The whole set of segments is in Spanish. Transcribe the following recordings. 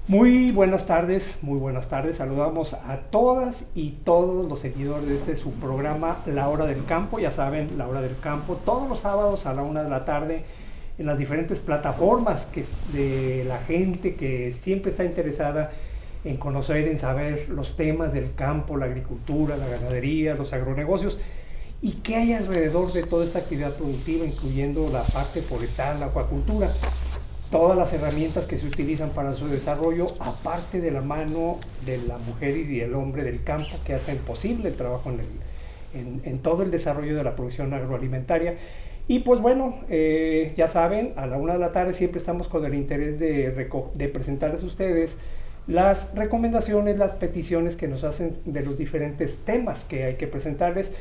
Muy buenas tardes, muy buenas tardes. Saludamos a todas y todos los seguidores de su programa La Hora del Campo. Ya saben, La Hora del Campo, todos los sábados a la 1 de la tarde en las diferentes plataformas de la gente que siempre está interesada en conocer, en saber los temas del campo, la agricultura, la ganadería, los agronegocios y qué hay alrededor de toda esta actividad productiva, incluyendo la parte forestal, la acuacultura. Todas las herramientas que se utilizan para su desarrollo, aparte de la mano de la mujer y del hombre del campo que hacen posible el trabajo en todo el desarrollo de la producción agroalimentaria. Y pues bueno, ya saben, a la 1 de la tarde siempre estamos con el interés de presentarles a ustedes las recomendaciones, las peticiones que nos hacen de los diferentes temas que hay que presentarles.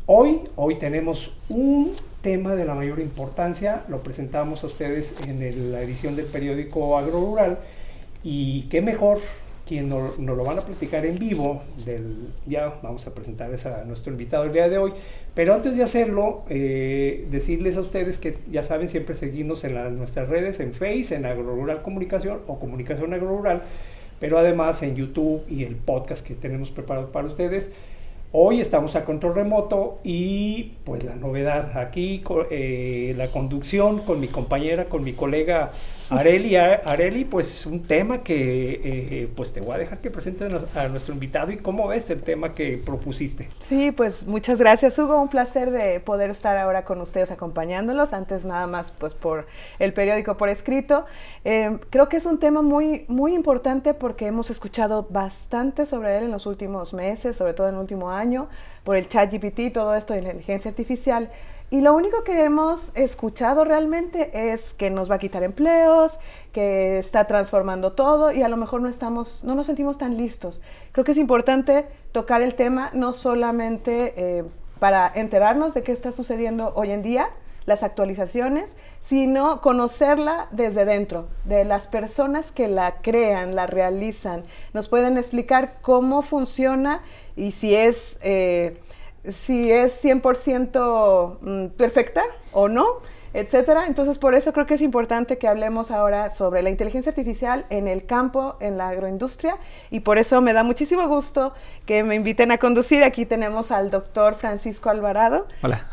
Hoy tenemos un tema de la mayor importancia, lo presentamos a ustedes en la edición del periódico Agrorural y qué mejor quien nos lo van a platicar en vivo, ya vamos a presentarles a nuestro invitado el día de hoy, pero antes de hacerlo, decirles a ustedes que ya saben siempre seguirnos en nuestras redes, en Face, en Agrorural Comunicación o Comunicación Agrorural, pero además en YouTube y el podcast que tenemos preparado para ustedes. Hoy estamos a control remoto y pues la novedad aquí, la conducción con mi compañera, con mi colega Areli. Areli, pues un tema que pues te voy a dejar que presentes a nuestro invitado. ¿Y cómo ves el tema que propusiste? Sí, pues muchas gracias, Hugo. Un placer de poder estar ahora con ustedes acompañándolos. Antes nada más pues por el periódico por escrito. Creo que es un tema muy, muy importante porque hemos escuchado bastante sobre él en los últimos meses, sobre todo en el último año, por el ChatGPT, todo esto de inteligencia artificial. Y lo único que hemos escuchado realmente es que nos va a quitar empleos, que está transformando todo y a lo mejor no nos sentimos tan listos. Creo que es importante tocar el tema no solamente para enterarnos de qué está sucediendo hoy en día, las actualizaciones, sino conocerla desde dentro, de las personas que la crean, la realizan. Nos pueden explicar cómo funciona y si es 100% perfecta o no, etcétera. Entonces, por eso creo que es importante que hablemos ahora sobre la inteligencia artificial en el campo, en la agroindustria, y por eso me da muchísimo gusto que me inviten a conducir. Aquí tenemos al doctor Francisco Alvarado. Hola.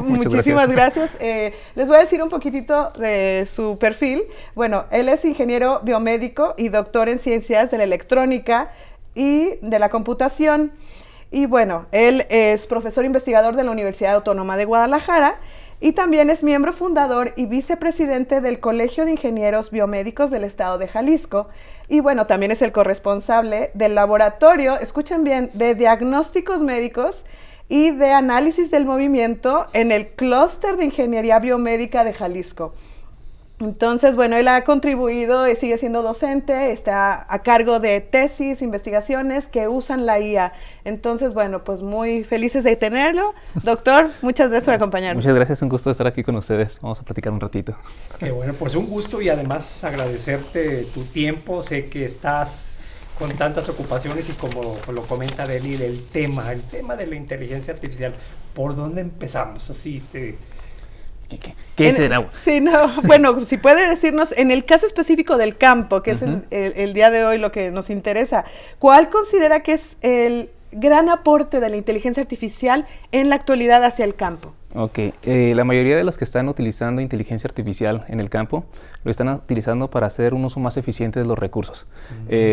Muchísimas gracias. Les voy a decir un poquitito de su perfil. Bueno, él es ingeniero biomédico y doctor en ciencias de la electrónica y de la computación. Y bueno, él es profesor investigador de la Universidad Autónoma de Guadalajara y también es miembro fundador y vicepresidente del Colegio de Ingenieros Biomédicos del Estado de Jalisco. Y bueno, también es el corresponsable del laboratorio, escuchen bien, de diagnósticos médicos y de análisis del movimiento en el Clúster de Ingeniería Biomédica de Jalisco. Entonces, bueno, él ha contribuido, sigue siendo docente, está a cargo de tesis, investigaciones que usan la IA. Entonces, bueno, pues muy felices de tenerlo. Doctor, muchas gracias por acompañarnos. Muchas gracias, un gusto estar aquí con ustedes. Vamos a platicar un ratito. Qué bueno, pues un gusto y además agradecerte tu tiempo. Sé que estás con tantas ocupaciones y como lo comenta Deli, el tema de la inteligencia artificial. ¿Por dónde empezamos? Así ¿Qué es el agua? Sí, no, bueno, si puede decirnos, en el caso específico del campo, que es el día de hoy lo que nos interesa, ¿cuál considera que es el gran aporte de la inteligencia artificial en la actualidad hacia el campo? Ok, la mayoría de los que están utilizando inteligencia artificial en el campo lo están utilizando para hacer un uso más eficiente de los recursos.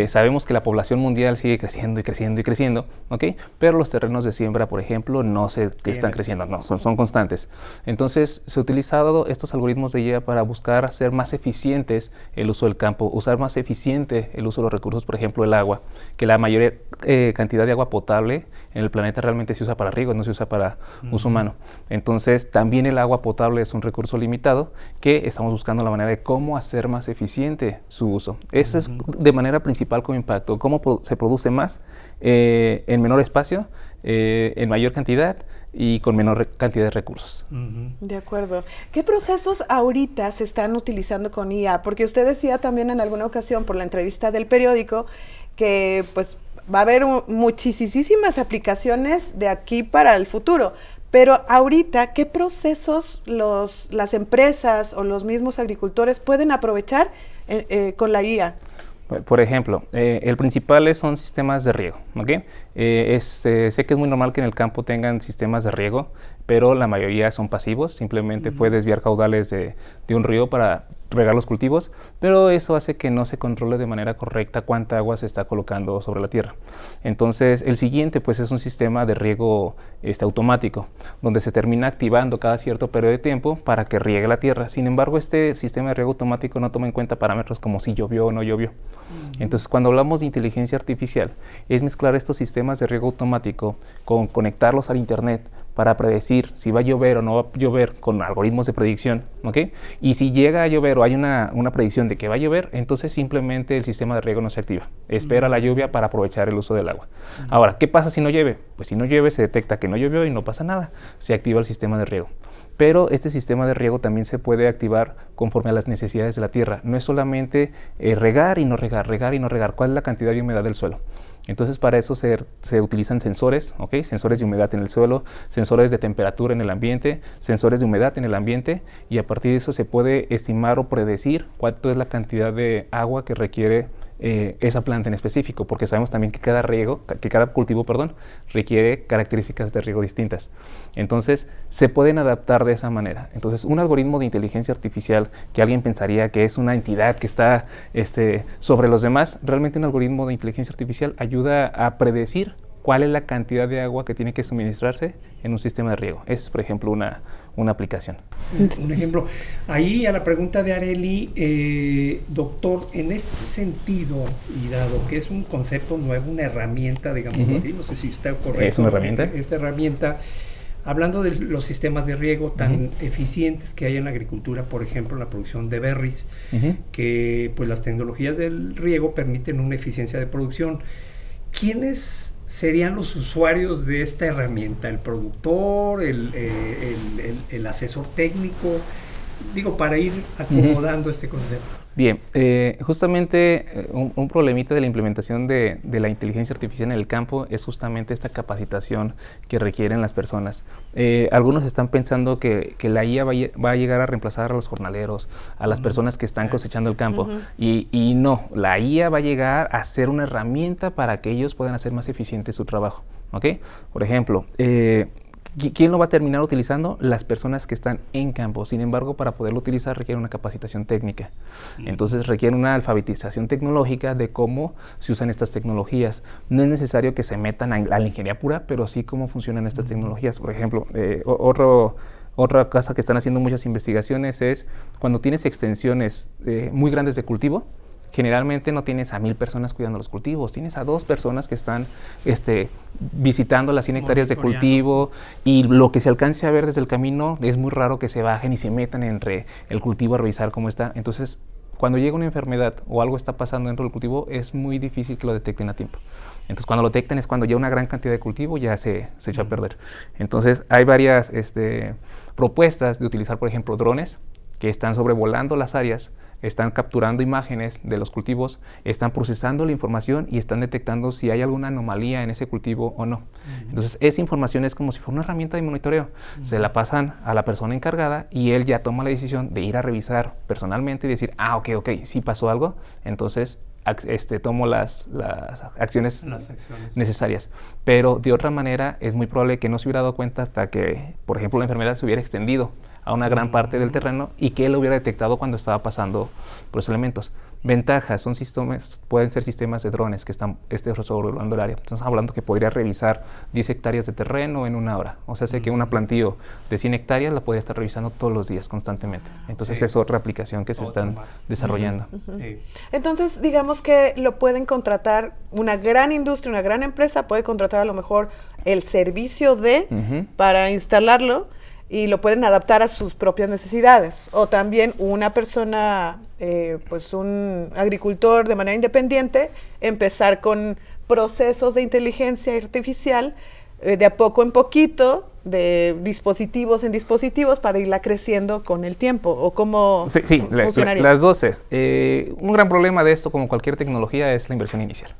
Sabemos que la población mundial sigue creciendo y creciendo y creciendo, ¿ok? Pero los terrenos de siembra, por ejemplo, no están creciendo, no, son constantes. Entonces, se ha utilizado estos algoritmos de IA para buscar hacer más eficientes el uso del campo, usar más eficiente el uso de los recursos, por ejemplo, el agua, que la mayor cantidad de agua potable en el planeta realmente se usa para riego, no se usa para uso humano. Entonces, también el agua potable es un recurso limitado que estamos buscando la manera de cómo hacer más eficiente su uso. Eso es de manera principal como impacto, cómo se produce más en menor espacio, en mayor cantidad y con menor cantidad de recursos. De acuerdo. ¿Qué procesos ahorita se están utilizando con IA? Porque usted decía también en alguna ocasión por la entrevista del periódico que pues va a haber muchísimas aplicaciones de aquí para el futuro. Pero ahorita, ¿qué procesos las empresas o los mismos agricultores pueden aprovechar con la IA? Por ejemplo, el principal son sistemas de riego, ¿ok? Sé que es muy normal que en el campo tengan sistemas de riego, pero la mayoría son pasivos, simplemente puedes desviar caudales de un río para regar los cultivos, pero eso hace que no se controle de manera correcta cuánta agua se está colocando sobre la tierra. Entonces, el siguiente pues es un sistema de riego automático, donde se termina activando cada cierto periodo de tiempo para que riegue la tierra. Sin embargo, este sistema de riego automático no toma en cuenta parámetros como si llovió o no llovió. Entonces, cuando hablamos de inteligencia artificial, es mezclar estos sistemas de riego automático con conectarlos al internet para predecir si va a llover o no va a llover con algoritmos de predicción, ¿ok? Y si llega a llover o hay una predicción de que va a llover, entonces simplemente el sistema de riego no se activa. Espera la lluvia para aprovechar el uso del agua. Ahora, ¿qué pasa si no llueve? Pues si no llueve se detecta que no llovió y no pasa nada. Se activa el sistema de riego. Pero este sistema de riego también se puede activar conforme a las necesidades de la tierra. No es solamente regar y no regar, regar y no regar. ¿Cuál es la cantidad de humedad del suelo? Entonces para eso se utilizan sensores, ¿ok? Sensores de humedad en el suelo, sensores de temperatura en el ambiente, sensores de humedad en el ambiente, y a partir de eso se puede estimar o predecir cuánto es la cantidad de agua que requiere esa planta en específico, porque sabemos también que cada cultivo requiere características de riego distintas. Entonces se pueden adaptar de esa manera. Entonces un algoritmo de inteligencia artificial que alguien pensaría que es una entidad que está sobre los demás, realmente un algoritmo de inteligencia artificial ayuda a predecir cuál es la cantidad de agua que tiene que suministrarse en un sistema de riego. Esa es, por ejemplo, una aplicación. Un ejemplo. Ahí a la pregunta de Arely, doctor, en este sentido, y dado que es un concepto nuevo, una herramienta, digamos así, no sé si está correcto. ¿Es una herramienta? Esta herramienta, hablando de los sistemas de riego tan eficientes que hay en la agricultura, por ejemplo, en la producción de berries, que pues las tecnologías del riego permiten una eficiencia de producción. ¿Quiénes serían los usuarios de esta herramienta? ¿El productor, el asesor técnico? Digo, para ir acomodando este concepto. Bien, justamente un problemita de la implementación de la inteligencia artificial en el campo es justamente esta capacitación que requieren las personas. Algunos están pensando que la IA va a llegar a reemplazar a los jornaleros, a las personas que están cosechando el campo, y no, la IA va a llegar a ser una herramienta para que ellos puedan hacer más eficiente su trabajo, ¿ok? Por ejemplo, ¿quién lo va a terminar utilizando? Las personas que están en campo. Sin embargo, para poderlo utilizar requiere una capacitación técnica. Entonces requiere una alfabetización tecnológica de cómo se usan estas tecnologías. No es necesario que se metan a la ingeniería pura, pero sí cómo funcionan estas tecnologías. Por ejemplo, otra cosa que están haciendo muchas investigaciones es cuando tienes extensiones muy grandes de cultivo. Generalmente no tienes a 1000 personas cuidando los cultivos, tienes a 2 personas que están visitando las 100 hectáreas de cultivo, y lo que se alcance a ver desde el camino es muy raro que se bajen y se metan entre el cultivo a revisar cómo está. Entonces, cuando llega una enfermedad o algo está pasando dentro del cultivo, es muy difícil que lo detecten a tiempo. Entonces, cuando lo detectan es cuando ya una gran cantidad de cultivo ya se echó a perder. Entonces, hay varias propuestas de utilizar, por ejemplo, drones que están sobrevolando las áreas, están capturando imágenes de los cultivos, están procesando la información y están detectando si hay alguna anomalía en ese cultivo o no. Entonces, esa información es como si fuera una herramienta de monitoreo. Se la pasan a la persona encargada y él ya toma la decisión de ir a revisar personalmente y decir, ok, sí pasó algo, entonces tomo las acciones necesarias. Pero de otra manera es muy probable que no se hubiera dado cuenta hasta que, por ejemplo, la enfermedad se hubiera extendido a una gran parte del terreno y que él lo hubiera detectado cuando estaba pasando por los elementos. Ventajas, pueden ser sistemas de drones que están sobrevolando el área. Estamos hablando que podría revisar 10 hectáreas de terreno en 1 hora. O sea, sé que una plantío de 100 hectáreas la podría estar revisando todos los días constantemente. Entonces es otra aplicación que se están desarrollando. Entonces, digamos que lo pueden contratar una gran industria, una gran empresa, puede contratar a lo mejor el servicio para instalarlo, y lo pueden adaptar a sus propias necesidades. O también una persona, pues un agricultor de manera independiente, empezar con procesos de inteligencia artificial de a poco en poquito, de dispositivos en dispositivos, para irla creciendo con el tiempo. ¿O cómo funcionaría? Las 12. Un gran problema de esto, como cualquier tecnología, es la inversión inicial.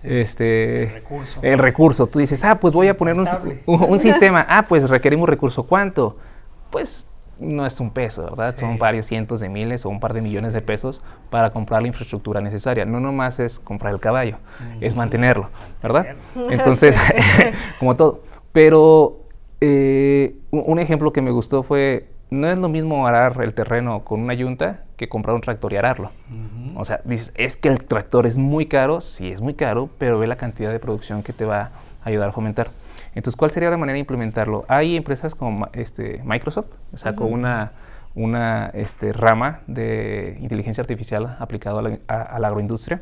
El recurso. Tú dices, pues voy a poner un sistema. Pues requerimos recurso. ¿Cuánto? Pues no es un peso, ¿verdad? Sí. Son varios cientos de miles o un par de millones de pesos para comprar la infraestructura necesaria. No nomás es comprar el caballo, es mantenerlo, ¿verdad? Entonces, como todo. Pero un ejemplo que me gustó fue, no es lo mismo arar el terreno con una yunta que comprar un tractor y ararlo. O sea, dices, es que el tractor es muy caro, sí es muy caro, pero ve la cantidad de producción que te va a ayudar a fomentar. Entonces, ¿cuál sería la manera de implementarlo? Hay empresas como Microsoft, sacó una rama de inteligencia artificial aplicado a la agroindustria.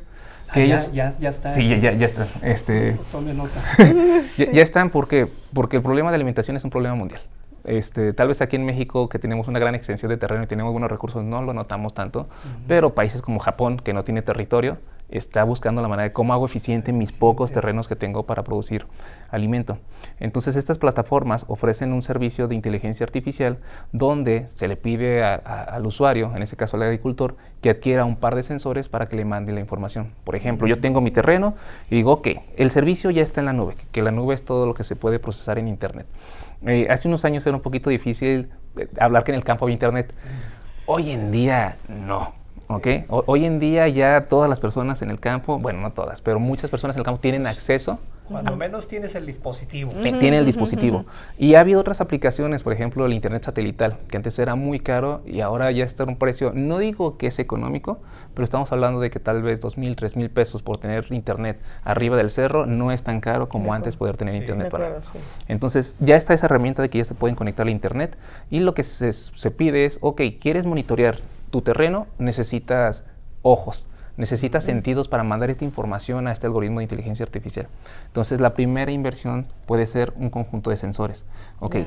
Que ya está. Sí, ya está. Tome nota. Ya están porque el problema de alimentación es un problema mundial. Tal vez aquí en México, que tenemos una gran extensión de terreno y tenemos buenos recursos, no lo notamos tanto, pero países como Japón, que no tiene territorio, está buscando la manera de cómo hago eficiente mis pocos terrenos que tengo para producir alimento. Entonces, estas plataformas ofrecen un servicio de inteligencia artificial donde se le pide al usuario, en este caso al agricultor, que adquiera un par de sensores para que le mande la información. Por ejemplo, yo tengo mi terreno y digo, ok, el servicio ya está en la nube, que la nube es todo lo que se puede procesar en Internet. Hace unos años era un poquito difícil hablar que en el campo había Internet. Hoy en día no. ¿Okay? Hoy en día ya todas las personas en el campo, bueno, no todas, pero muchas personas en el campo tienen acceso. Cuando menos tienes el dispositivo. Tienen el dispositivo. Y ha habido otras aplicaciones, por ejemplo, el internet satelital, que antes era muy caro y ahora ya está a un precio, no digo que es económico, pero estamos hablando de que tal vez 2,000, 3,000 pesos por tener internet arriba del cerro no es tan caro como antes poder tener internet. Sí. Entonces ya está esa herramienta de que ya se pueden conectar a internet y lo que se pide es, ok, ¿quieres monitorear tu terreno? Necesitas ojos, necesitas sentidos para mandar esta información a este algoritmo de inteligencia artificial. Entonces, la primera inversión puede ser un conjunto de sensores.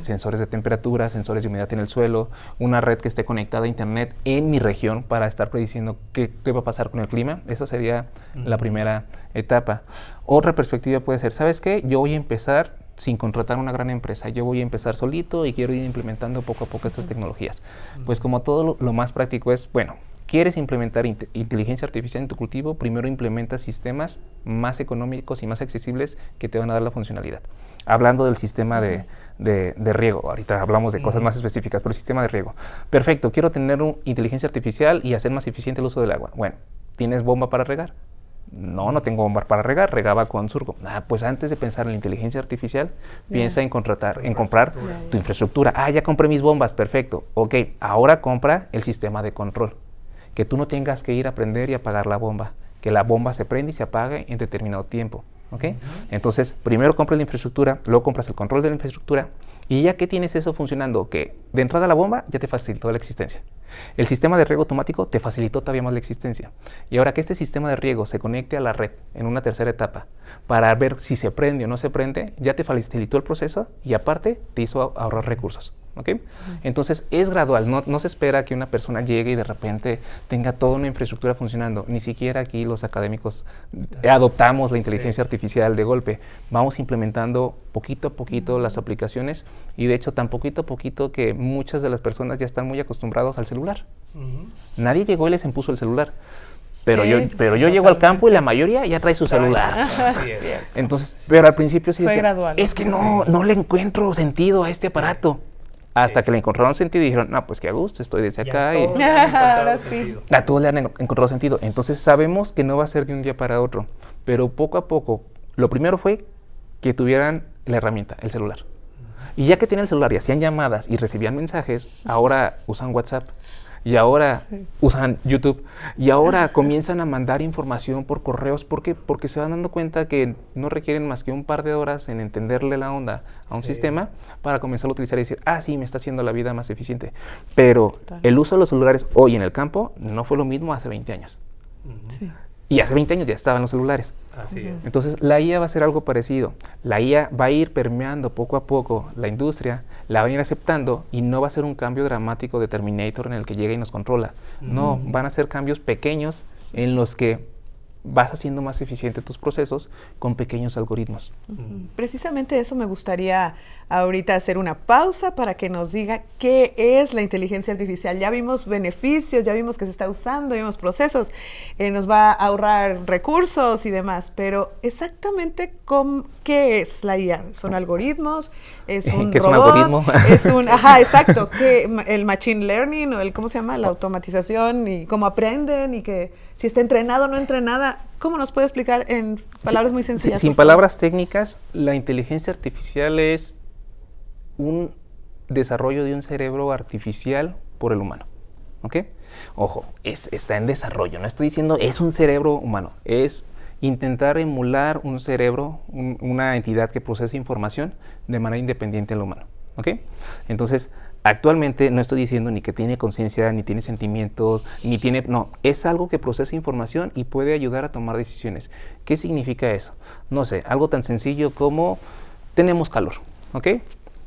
Sensores de temperatura, sensores de humedad en el suelo, una red que esté conectada a internet en mi región para estar prediciendo qué va a pasar con el clima. Esa sería la primera etapa. Otra perspectiva puede ser, ¿sabes qué? Yo voy a empezar sin contratar una gran empresa. Yo voy a empezar solito y quiero ir implementando poco a poco estas tecnologías. Pues como todo lo más práctico es, bueno, ¿quieres implementar inteligencia artificial en tu cultivo? Primero implementa sistemas más económicos y más accesibles que te van a dar la funcionalidad. Hablando del sistema de riego, ahorita hablamos de cosas más específicas, pero el sistema de riego. Perfecto, quiero tener inteligencia artificial y hacer más eficiente el uso del agua. Bueno, ¿tienes bomba para regar? No tengo bomba para regar, regaba con surco. Pues antes de pensar en la inteligencia artificial, piensa en comprar tu infraestructura. Ya compré mis bombas, perfecto. Ok, ahora compra el sistema de control. Que tú no tengas que ir a prender y apagar la bomba. Que la bomba se prende y se apague en determinado tiempo. ¿Okay? Entonces, primero compras la infraestructura, luego compras el control de la infraestructura, y ya que tienes eso funcionando, que de entrada la bomba ya te facilitó la existencia. El sistema de riego automático te facilitó todavía más la existencia. Y ahora que este sistema de riego se conecte a la red en una tercera etapa para ver si se prende o no se prende, ya te facilitó el proceso y aparte te hizo ahorrar recursos. ¿Okay? Entonces es gradual, no se espera que una persona llegue y de repente tenga toda una infraestructura funcionando. Ni siquiera aquí los académicos adoptamos la inteligencia artificial de golpe. Vamos implementando poquito a poquito las aplicaciones y de hecho tan poquito a poquito que muchas de las personas ya están muy acostumbrados al celular. Nadie llegó y les impuso el celular. Pero yo llego al campo y la mayoría ya trae su celular. Entonces, pero al principio sí decía, es que no le encuentro sentido a este aparato. Hasta que le encontraron sentido y dijeron, no, pues qué a gusto, estoy desde acá. A todos le han encontrado sentido. Entonces sabemos que no va a ser de un día para otro, pero poco a poco, lo primero fue que tuvieran la herramienta, el celular. Y ya que tienen el celular y hacían llamadas y recibían mensajes, ahora usan WhatsApp. Y ahora usan YouTube y ahora comienzan a mandar información por correos. ¿Por qué? Porque se van dando cuenta que no requieren más que un par de horas en entenderle la onda a un sistema para comenzar a utilizar y decir, sí, me está haciendo la vida más eficiente. Pero el uso de los celulares hoy en el campo no fue lo mismo hace 20 años. Y hace 20 años ya estaban los celulares. Así es. Entonces la IA va a ser algo parecido. La IA va a ir permeando poco a poco la industria, la van a ir aceptando y no va a ser un cambio dramático de Terminator en el que llega y nos controla. No, van a ser cambios pequeños en los que vas haciendo más eficiente tus procesos con pequeños algoritmos. Precisamente eso me gustaría ahorita hacer una pausa para que nos diga qué es la inteligencia artificial. Ya vimos beneficios, ya vimos que se está usando, ya vimos procesos, nos va a ahorrar recursos y demás, pero exactamente ¿qué es la IA? ¿Son algoritmos? ¿Es un ¿Qué robot? es un algoritmo? Es un, ajá, exacto, el machine learning o el, ¿cómo se llama? La automatización y cómo aprenden y que si está entrenado o no entrenada. ¿Cómo nos puede explicar en palabras muy sencillas? Sin palabras técnicas, la inteligencia artificial es un desarrollo de un cerebro artificial por el humano, ¿ok? Ojo, está en desarrollo, no estoy diciendo es un cerebro humano, es intentar emular un cerebro, una entidad que procesa información de manera independiente al humano, ¿ok? Entonces, actualmente no estoy diciendo ni que tiene conciencia, ni tiene sentimientos, ni tiene... No, es algo que procesa información y puede ayudar a tomar decisiones. ¿Qué significa eso? No sé, algo tan sencillo como tenemos calor, ¿ok?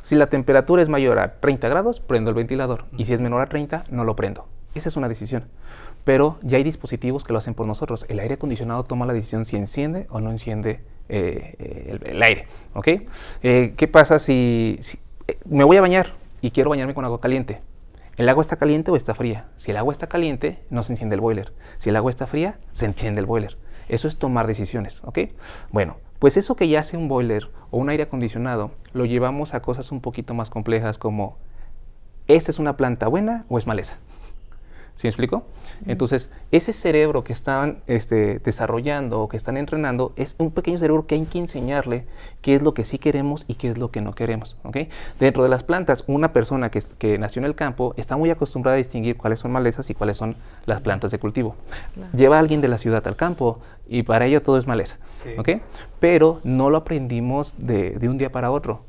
Si la temperatura es mayor a 30 grados, prendo el ventilador. Y si es menor a 30, no lo prendo. Esa es una decisión. Pero ya hay dispositivos que lo hacen por nosotros. El aire acondicionado toma la decisión si enciende o no enciende el aire, ¿ok? ¿Qué pasa si me voy a bañar y quiero bañarme con agua caliente? ¿El agua está caliente o está fría? Si el agua está caliente, no se enciende el boiler. Si el agua está fría, se enciende el boiler. Eso es tomar decisiones, ¿ok? Bueno, pues eso que ya hace un boiler o un aire acondicionado, lo llevamos a cosas un poquito más complejas como, ¿esta es una planta buena o es maleza? ¿Sí me explico? Entonces, ese cerebro que están desarrollando o que están entrenando es un pequeño cerebro que hay que enseñarle qué es lo que sí queremos y qué es lo que no queremos, ¿ok? Dentro de las plantas, una persona que nació en el campo está muy acostumbrada a distinguir cuáles son malezas y cuáles son las plantas de cultivo. Claro. Lleva a alguien de la ciudad al campo y para ello todo es maleza, sí. ¿Ok? Pero no lo aprendimos de un día para otro.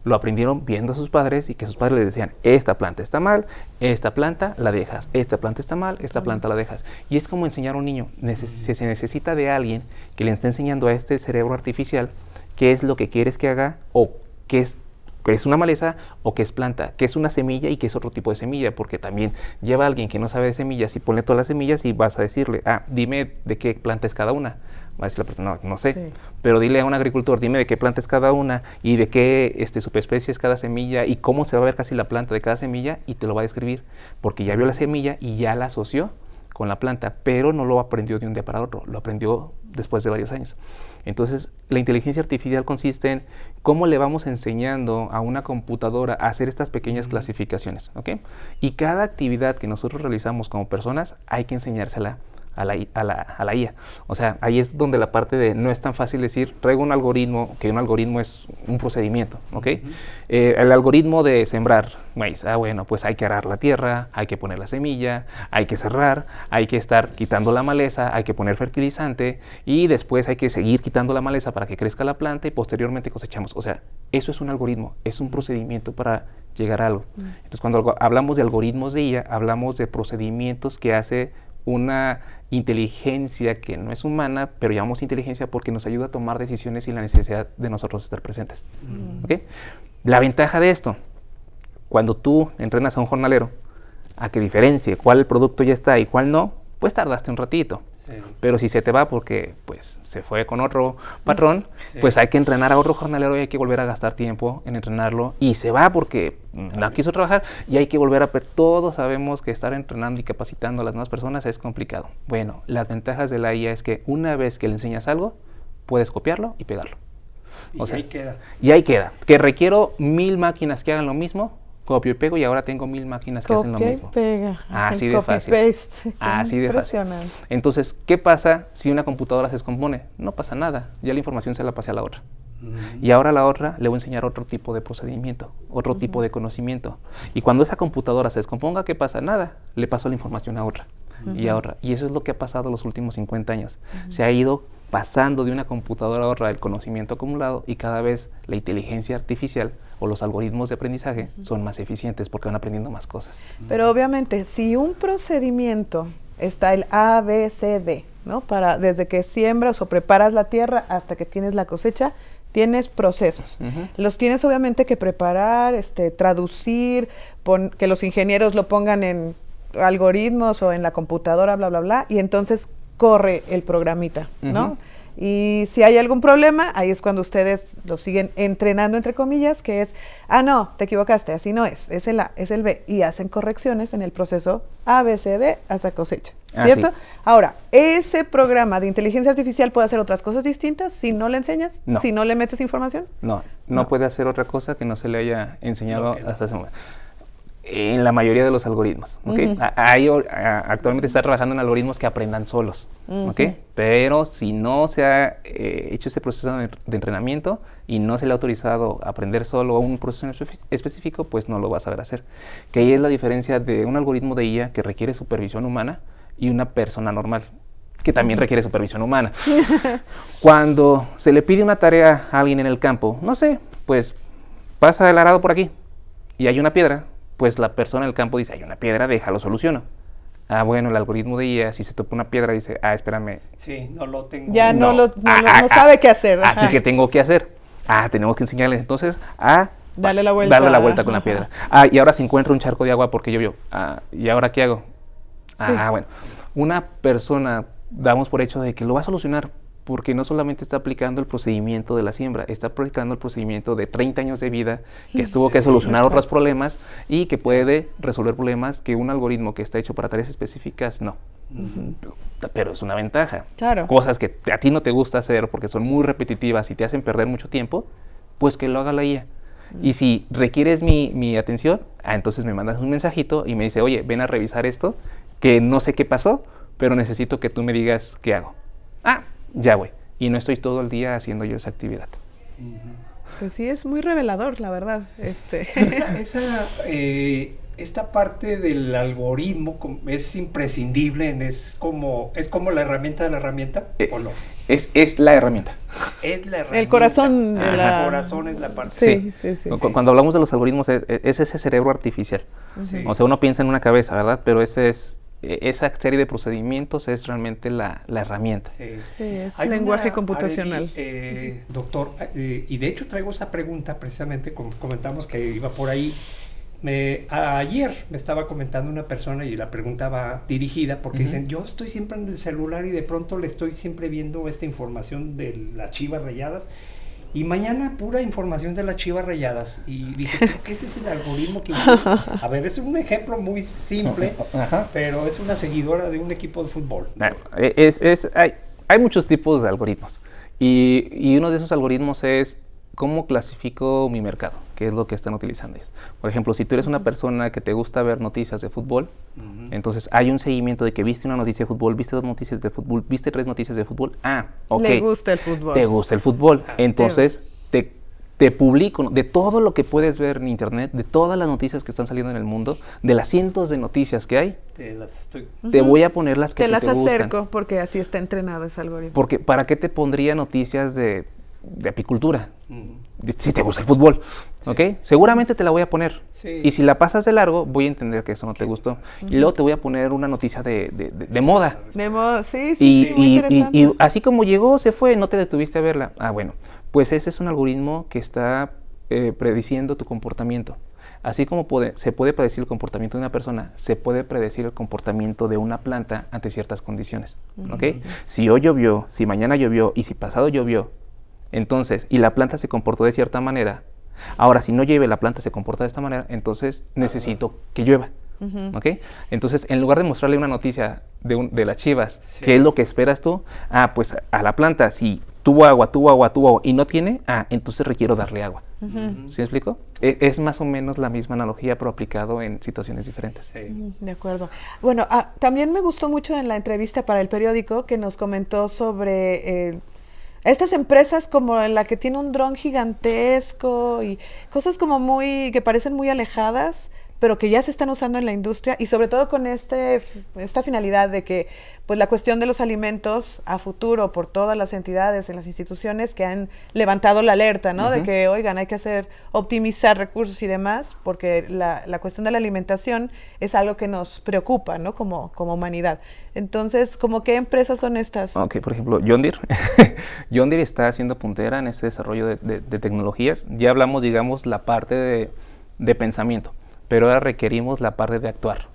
Lo aprendieron viendo a sus padres y que sus padres les decían, esta planta está mal, esta planta la dejas, esta planta está mal, esta planta la dejas. Y es como enseñar a un niño, se necesita de alguien que le esté enseñando a este cerebro artificial qué es lo que quieres que haga o qué es una maleza o qué es planta, qué es una semilla y qué es otro tipo de semilla, porque también lleva a alguien que no sabe de semillas y ponle todas las semillas y vas a decirle, dime de qué planta es cada una. Va a decir la persona, no sé, sí. Pero dile a un agricultor, dime de qué planta es cada una y de qué subespecie es cada semilla y cómo se va a ver casi la planta de cada semilla y te lo va a describir, porque ya vio la semilla y ya la asoció con la planta, pero no lo aprendió de un día para otro, lo aprendió después de varios años. Entonces, la inteligencia artificial consiste en cómo le vamos enseñando a una computadora a hacer estas pequeñas clasificaciones, ¿ok? Y cada actividad que nosotros realizamos como personas hay que enseñársela a la IA. O sea, ahí es donde la parte de no es tan fácil decir, traigo un algoritmo, que un algoritmo es un procedimiento, ¿ok? El algoritmo de sembrar maíz, bueno, pues hay que arar la tierra, hay que poner la semilla, hay que cerrar, hay que estar quitando la maleza, hay que poner fertilizante y después hay que seguir quitando la maleza para que crezca la planta y posteriormente cosechamos. O sea, eso es un algoritmo, es un procedimiento para llegar a algo. Entonces, cuando hablamos de algoritmos de IA, hablamos de procedimientos que hace una inteligencia que no es humana, pero llamamos inteligencia porque nos ayuda a tomar decisiones sin la necesidad de nosotros estar presentes. ¿Okay? La ventaja de esto, cuando tú entrenas a un jornalero a que diferencie cuál producto ya está y cuál no, pues tardaste un ratito. Sí. Pero si se te va porque pues se fue con otro patrón, sí. Pues hay que entrenar a otro jornalero y hay que volver a gastar tiempo en entrenarlo y se va porque no quiso trabajar y hay que volver a... Todos sabemos que estar entrenando y capacitando a las nuevas personas es complicado. Bueno, las ventajas de la IA es que una vez que le enseñas algo, puedes copiarlo y pegarlo. O sea, ahí queda. Y ahí queda. Que requiero 1000 máquinas que hagan lo mismo, copio y pego y ahora tengo 1000 máquinas que hacen lo mismo. Copia y pega. Así de fácil. Paste. Así de impresionante. Fácil. Entonces, ¿qué pasa si una computadora se descompone? No pasa nada. Ya la información se la pasé a la otra. Y ahora a la otra le voy a enseñar otro tipo de procedimiento, otro tipo de conocimiento. Y cuando esa computadora se descomponga, ¿qué pasa? Nada. Le paso la información a otra y a otra. Y eso es lo que ha pasado los últimos 50 años. Se ha ido pasando de una computadora a otra el conocimiento acumulado y cada vez la inteligencia artificial o los algoritmos de aprendizaje son más eficientes porque van aprendiendo más cosas. Pero obviamente, si un procedimiento está el A, B, C, D, ¿no? Desde que siembras o preparas la tierra hasta que tienes la cosecha, tienes procesos. Los tienes obviamente que preparar, traducir, que los ingenieros lo pongan en algoritmos o en la computadora, bla, bla, bla. Y entonces, corre el programita, ¿no? Y si hay algún problema, ahí es cuando ustedes lo siguen entrenando, entre comillas, que es, no, te equivocaste, así no es el A, es el B, y hacen correcciones en el proceso A, B, C, D, hasta cosecha, ¿cierto? Sí. Ahora, ese programa de inteligencia artificial puede hacer otras cosas distintas si no le enseñas, No. si no le metes información. No puede hacer otra cosa que no se le haya enseñado hasta ese momento. En la mayoría de los algoritmos, ¿ok? Actualmente está trabajando en algoritmos que aprendan solos, ¿ok? Pero si no se ha hecho ese proceso de entrenamiento y no se le ha autorizado a aprender solo un proceso específico, pues no lo va a saber hacer. Que ahí es la diferencia de un algoritmo de IA que requiere supervisión humana y una persona normal, que también requiere supervisión humana. Cuando se le pide una tarea a alguien en el campo, no sé, pues pasa el arado por aquí y hay una piedra, pues la persona en el campo dice, hay una piedra, déjalo soluciono. Bueno, el algoritmo de IA, si se topa una piedra, dice, espérame. Sí, no lo tengo. Ya no sabe qué hacer. Así que tengo que hacer. Tenemos que enseñarles entonces a darle la vuelta. Darle la vuelta con la piedra. Y ahora se encuentra un charco de agua porque llovió. ¿Y ahora qué hago? Sí. Bueno, una persona damos por hecho de que lo va a solucionar, porque no solamente está aplicando el procedimiento de la siembra, está aplicando el procedimiento de 30 años de vida que tuvo que solucionar otros problemas y que puede resolver problemas que un algoritmo que está hecho para tareas específicas no. Pero es una ventaja. Claro. Cosas que a ti no te gusta hacer porque son muy repetitivas y te hacen perder mucho tiempo, pues que lo haga la IA. Y si requieres mi atención, entonces me mandas un mensajito y me dice, oye, ven a revisar esto, que no sé qué pasó, pero necesito que tú me digas qué hago. Ya, güey. Y no estoy todo el día haciendo yo esa actividad. Pues sí, es muy revelador, la verdad. Esta parte del algoritmo es imprescindible, es como la herramienta de la herramienta, ¿o no? Es la herramienta. Es la herramienta. El corazón de la... El corazón es la parte. Sí. Cuando hablamos de los algoritmos, es ese cerebro artificial. Sí. O sea, uno piensa en una cabeza, ¿verdad? Pero esa serie de procedimientos es realmente la herramienta. Sí, es lenguaje computacional. Doctor, y de hecho traigo esa pregunta precisamente, como comentamos que iba por ahí. Ayer me estaba comentando una persona y la pregunta va dirigida porque dicen, yo estoy siempre en el celular y de pronto le estoy siempre viendo esta información de las Chivas Rayadas y mañana pura información de las Chivas Rayadas y dice, creo que ese es el algoritmo que... A ver, es un ejemplo muy simple, pero es una seguidora de un equipo de fútbol. Hay muchos tipos de algoritmos y uno de esos algoritmos es cómo clasifico mi mercado, qué es lo que están utilizando ellos. Por ejemplo, si tú eres una persona que te gusta ver noticias de fútbol, entonces hay un seguimiento de que viste una noticia de fútbol, viste 2 noticias de fútbol, viste 3 noticias de fútbol. Ok. Le gusta el fútbol. Te gusta el fútbol. Entonces, te publico de todo lo que puedes ver en internet, de todas las noticias que están saliendo en el mundo, de las cientos de noticias que hay, te voy a poner las que te gustan. Te las acerco porque así está entrenado ese algoritmo. Porque ¿para qué te pondría noticias de apicultura? Si te gusta el fútbol, ¿ok? Seguramente te la voy a poner. Y si la pasas de largo, voy a entender que eso no te gustó. Y luego te voy a poner una noticia de moda. De moda, sí, muy interesante. Y así como llegó, se fue, no te detuviste a verla. Bueno, pues ese es un algoritmo que está prediciendo tu comportamiento. Así como se puede predecir el comportamiento de una persona, se puede predecir el comportamiento de una planta ante ciertas condiciones, ¿ok? Si hoy llovió, si mañana llovió y si pasado llovió, entonces, y la planta se comportó de cierta manera, ahora si no llueve, la planta se comporta de esta manera, entonces necesito que llueva, ¿ok? Entonces, en lugar de mostrarle una noticia de las Chivas, ¿qué es lo que esperas tú? Pues a la planta, si tuvo agua y no tiene, entonces requiero darle agua. ¿Sí me explico? Es más o menos la misma analogía, pero aplicado en situaciones diferentes. De acuerdo. Bueno, también me gustó mucho en la entrevista para el periódico que nos comentó sobre estas empresas como en la que tiene un dron gigantesco y cosas como que parecen muy alejadas, pero que ya se están usando en la industria y sobre todo con esta finalidad de que pues la cuestión de los alimentos a futuro por todas las entidades en las instituciones que han levantado la alerta, ¿no? De que, oigan, hay que optimizar recursos y demás, porque la cuestión de la alimentación es algo que nos preocupa, ¿no? Como humanidad. Entonces, ¿cómo qué empresas son estas? Ok, por ejemplo, John Deere. John Deere está haciendo puntera en este desarrollo de tecnologías. Ya hablamos, digamos, la parte de pensamiento, pero ahora requerimos la parte de actuar.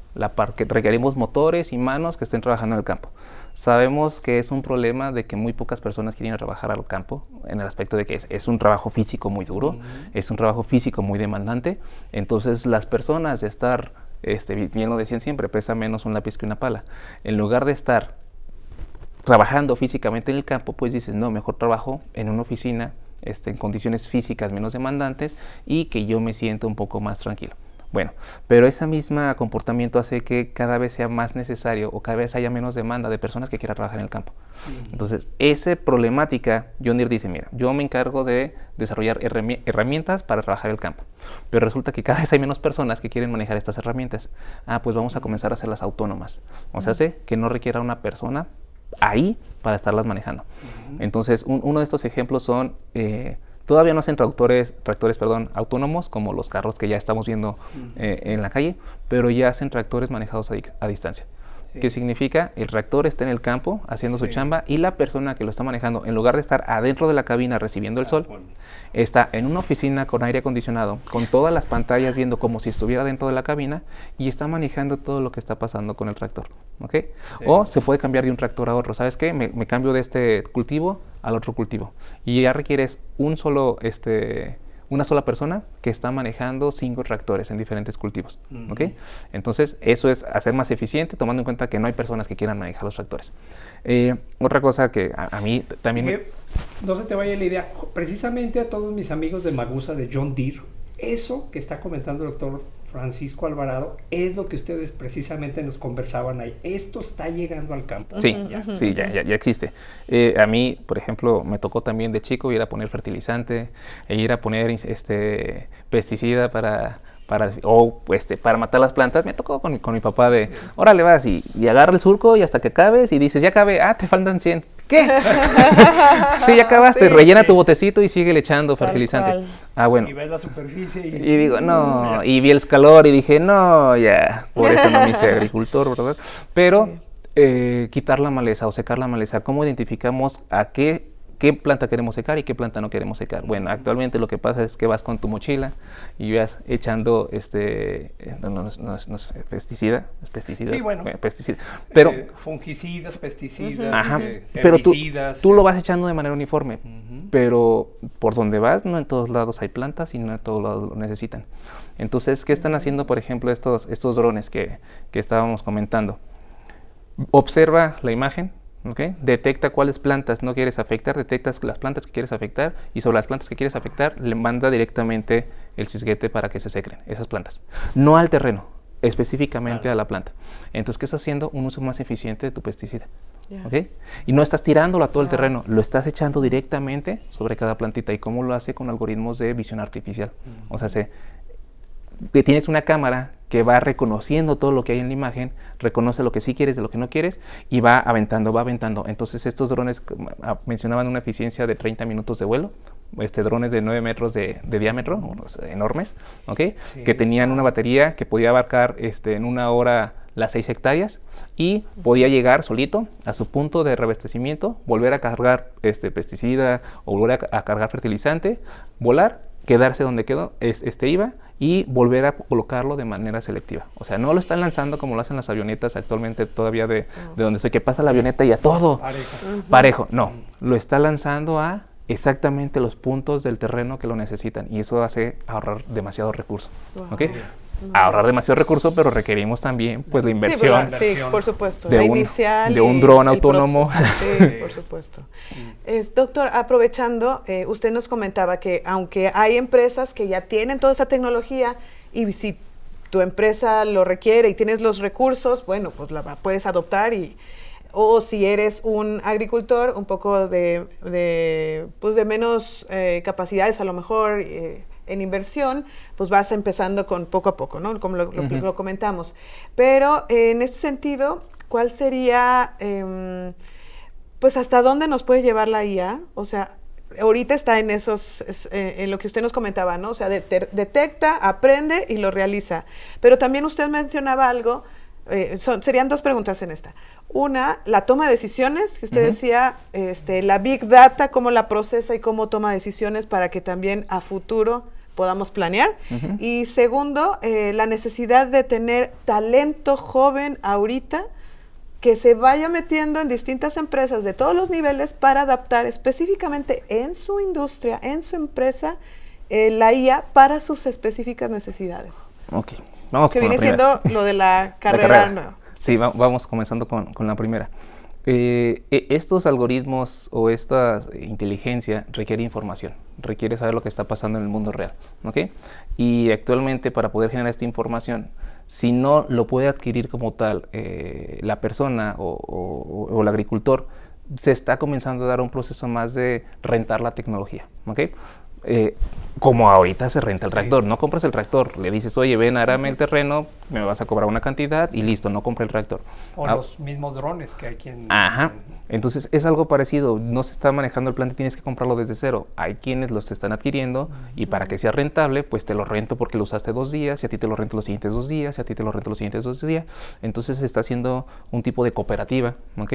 que requerimos motores y manos que estén trabajando en el campo. Sabemos que es un problema de que muy pocas personas quieren trabajar al campo, en el aspecto de que es un trabajo físico muy duro, es un trabajo físico muy demandante. Entonces las personas de estar, bien lo decían siempre, pesa menos un lápiz que una pala. En lugar de estar trabajando físicamente en el campo, pues dices, no, mejor trabajo en una oficina, en condiciones físicas menos demandantes y que yo me siento un poco más tranquilo. Bueno, pero ese mismo comportamiento hace que cada vez sea más necesario o cada vez haya menos demanda de personas que quieran trabajar en el campo. Entonces, esa problemática, John Deere dice, mira, yo me encargo de desarrollar herramientas para trabajar el campo, pero resulta que cada vez hay menos personas que quieren manejar estas herramientas. Pues vamos a comenzar a hacerlas autónomas. O sea, que no requiera una persona ahí para estarlas manejando. Entonces, uno de estos ejemplos son... todavía no hacen tractores autónomos como los carros que ya estamos viendo en la calle, pero ya hacen tractores manejados a distancia. ¿Qué significa? El tractor está en el campo haciendo su chamba y la persona que lo está manejando, en lugar de estar adentro de la cabina recibiendo el sol, está en una oficina con aire acondicionado, con todas las pantallas viendo como si estuviera dentro de la cabina y está manejando todo lo que está pasando con el tractor. ¿Okay? O se puede cambiar de un tractor a otro. ¿Sabes qué? Me cambio de este cultivo al otro cultivo. Y ya requieres una sola persona que está manejando 5 tractores en diferentes cultivos. ¿Okay? Entonces, eso es hacer más eficiente, tomando en cuenta que no hay personas que quieran manejar los tractores. Otra cosa que a mí también... No se te vaya la idea. Precisamente a todos mis amigos de Magusa, de John Deere, eso que está comentando el doctor Francisco Alvarado es lo que ustedes precisamente nos conversaban ahí. Esto está llegando al campo. Sí, ya existe. A mí, por ejemplo, me tocó también de chico ir a poner fertilizante, ir a poner pesticida para matar las plantas. Me tocó con mi papá de, órale vas y agarra el surco y hasta que acabes y dices, ya acabé, te faltan 100. ¿Qué? Sí, ya acabaste, rellena tu botecito y sigue echando fertilizante. Bueno. Y ves la superficie y digo, no, y vi el calor y dije, no, ya, por eso no me hice agricultor, ¿verdad? Pero quitar la maleza o secar la maleza, ¿cómo identificamos a qué planta queremos secar y qué planta no queremos secar? Bueno, actualmente lo que pasa es que vas con tu mochila y vas echando no es pesticida, es pesticida. Sí, bueno, pesticida. Pero fungicidas, pesticidas, pero herbicidas. Tú lo vas echando de manera uniforme, pero por donde vas no en todos lados hay plantas y no en todos lados lo necesitan. Entonces, ¿qué están haciendo, por ejemplo, estos drones que estábamos comentando? Observa la imagen. ¿Okay? Detecta cuáles plantas no quieres afectar, detectas las plantas que quieres afectar y sobre las plantas que quieres afectar le manda directamente el cisguete para que se secren esas plantas, no al terreno, específicamente a la planta. Entonces, ¿qué estás haciendo? Un uso más eficiente de tu pesticida. ¿Okay? Y no estás tirándolo a todo el terreno, lo estás echando directamente sobre cada plantita. ¿Y cómo lo hace? Con algoritmos de visión artificial. O sea, que tienes una cámara que va reconociendo todo lo que hay en la imagen, reconoce lo que sí quieres de lo que no quieres y va aventando. Entonces estos drones mencionaban una eficiencia de 30 minutos de vuelo, drones de 9 metros de diámetro, enormes, ¿okay? Sí. Que tenían una batería que podía abarcar en una hora las 6 hectáreas y podía llegar solito a su punto de reabastecimiento, volver a cargar pesticida o volver a cargar fertilizante, volar, quedarse donde iba y volver a colocarlo de manera selectiva. O sea, no lo están lanzando como lo hacen las avionetas actualmente todavía de donde soy, que pasa la avioneta y a todo parejo. No, lo está lanzando a exactamente los puntos del terreno que lo necesitan y eso hace ahorrar demasiado recurso. ¿Okay? Ahorrar demasiado recurso, pero requerimos también pues la inversión. Sí, por supuesto. De un dron autónomo. Sí, por supuesto. Doctor, aprovechando, usted nos comentaba que aunque hay empresas que ya tienen toda esa tecnología y si tu empresa lo requiere y tienes los recursos, bueno, pues la puedes adoptar o si eres un agricultor un poco de menos capacidades a lo mejor en inversión, pues vas empezando con poco a poco, ¿no? Como lo comentamos. Pero en ese sentido, ¿cuál sería, pues hasta dónde nos puede llevar la IA? O sea, ahorita está en en lo que usted nos comentaba, ¿no? O sea, detecta, aprende y lo realiza. Pero también usted mencionaba algo, serían 2 preguntas en esta. Una, la toma de decisiones, que usted decía, la Big Data, cómo la procesa y cómo toma decisiones para que también a futuro podamos planear. Y segundo, la necesidad de tener talento joven ahorita que se vaya metiendo en distintas empresas de todos los niveles para adaptar específicamente en su industria, en su empresa, la IA para sus específicas necesidades. Ok, vamos que con viene la primera. siendo lo de la carrera nueva. Sí, vamos comenzando con la primera. Estos algoritmos o esta inteligencia requiere información, requiere saber lo que está pasando en el mundo real, ¿ok? Y actualmente para poder generar esta información, si no lo puede adquirir como tal la persona o el agricultor, se está comenzando a dar un proceso más de rentar la tecnología, ¿ok? Como ahorita se renta el tractor, no compras el tractor, le dices, oye, ven, árame el terreno, me vas a cobrar una cantidad y listo, no compra el tractor. O los mismos drones que hay quien... Ajá, entonces es algo parecido, no se está manejando el plan, tienes que comprarlo desde cero. Hay quienes los están adquiriendo y para que sea rentable, pues te lo rento porque lo usaste 2 días, y a ti te lo rento los siguientes 2 días, y a ti te lo rento los siguientes 2 días. Entonces se está haciendo un tipo de cooperativa, ¿ok?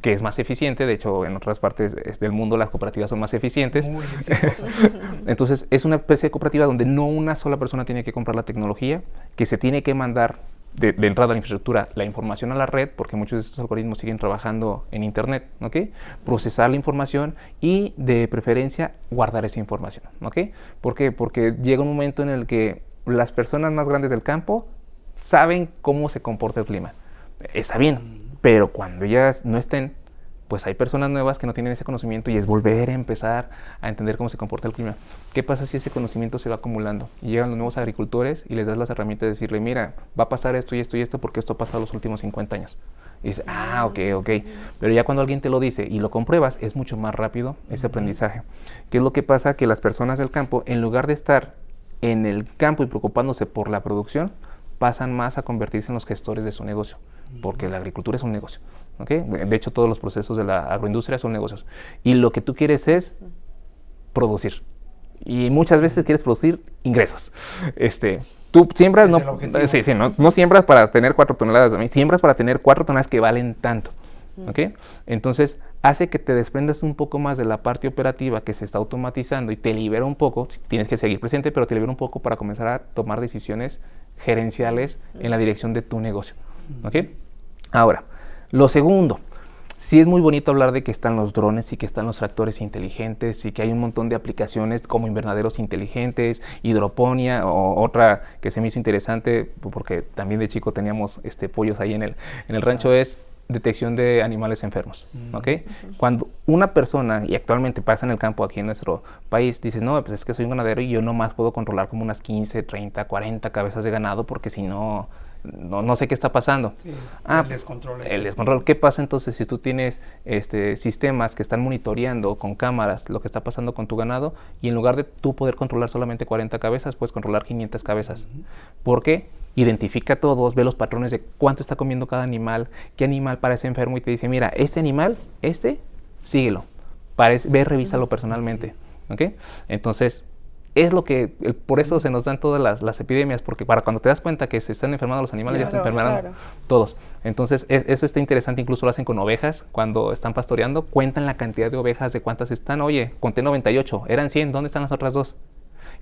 Que es más eficiente, de hecho en otras partes del mundo las cooperativas son más eficientes. Muy exitosas. Entonces es una especie de cooperativa donde no una sola persona tiene que comprar la tecnología, que se tiene que mandar de entrada a la infraestructura la información a la red, porque muchos de estos algoritmos siguen trabajando en internet, ¿ok? Procesar la información y de preferencia guardar esa información, ¿ok? ¿Por qué? Porque llega un momento en el que las personas más grandes del campo saben cómo se comporta el clima. Está bien, pero cuando ellas no estén, pues hay personas nuevas que no tienen ese conocimiento y es volver a empezar a entender cómo se comporta el clima. ¿Qué pasa si ese conocimiento se va acumulando? Y llegan los nuevos agricultores y les das las herramientas de decirle, mira, va a pasar esto y esto y esto porque esto ha pasado los últimos 50 años. Y dices, ok. Pero ya cuando alguien te lo dice y lo compruebas, es mucho más rápido ese aprendizaje. ¿Qué es lo que pasa? Que las personas del campo, en lugar de estar en el campo y preocupándose por la producción, pasan más a convertirse en los gestores de su negocio, porque la agricultura es un negocio. ¿Okay? De hecho, todos los procesos de la agroindustria son negocios. Y lo que tú quieres es producir. Y muchas veces quieres producir ingresos. Tú siembras, no siembras para tener 4 toneladas, siembras para tener 4 toneladas que valen tanto. ¿Okay? Entonces, hace que te desprendas un poco más de la parte operativa que se está automatizando y te libera un poco, tienes que seguir presente, pero te libera un poco para comenzar a tomar decisiones gerenciales en la dirección de tu negocio. ¿Okay? Ahora, lo segundo, sí es muy bonito hablar de que están los drones y que están los tractores inteligentes y que hay un montón de aplicaciones como invernaderos inteligentes, hidroponía o otra que se me hizo interesante porque también de chico teníamos pollos ahí en el rancho es detección de animales enfermos, ¿ok? Cuando una persona, y actualmente pasa en el campo aquí en nuestro país, dice, no, pues es que soy un ganadero y yo nomás puedo controlar como unas 15, 30, 40 cabezas de ganado porque si no... No sé qué está pasando. Sí, el descontrol. El descontrol. ¿Qué pasa entonces si tú tienes sistemas que están monitoreando con cámaras lo que está pasando con tu ganado y en lugar de tú poder controlar solamente 40 cabezas, puedes controlar 500 cabezas? ¿Por qué? Identifica a todos, ve los patrones de cuánto está comiendo cada animal, qué animal parece enfermo y te dice, mira, este animal, síguelo. Ve, revísalo personalmente. ¿Ok? Entonces... es lo que, por eso se nos dan todas las epidemias, porque para cuando te das cuenta que se están enfermando los animales, ya se enfermaron todos. Entonces, eso está interesante, incluso lo hacen con ovejas, cuando están pastoreando, cuentan la cantidad de ovejas, de cuántas están, oye, conté 98, eran 100, ¿dónde están las otras 2?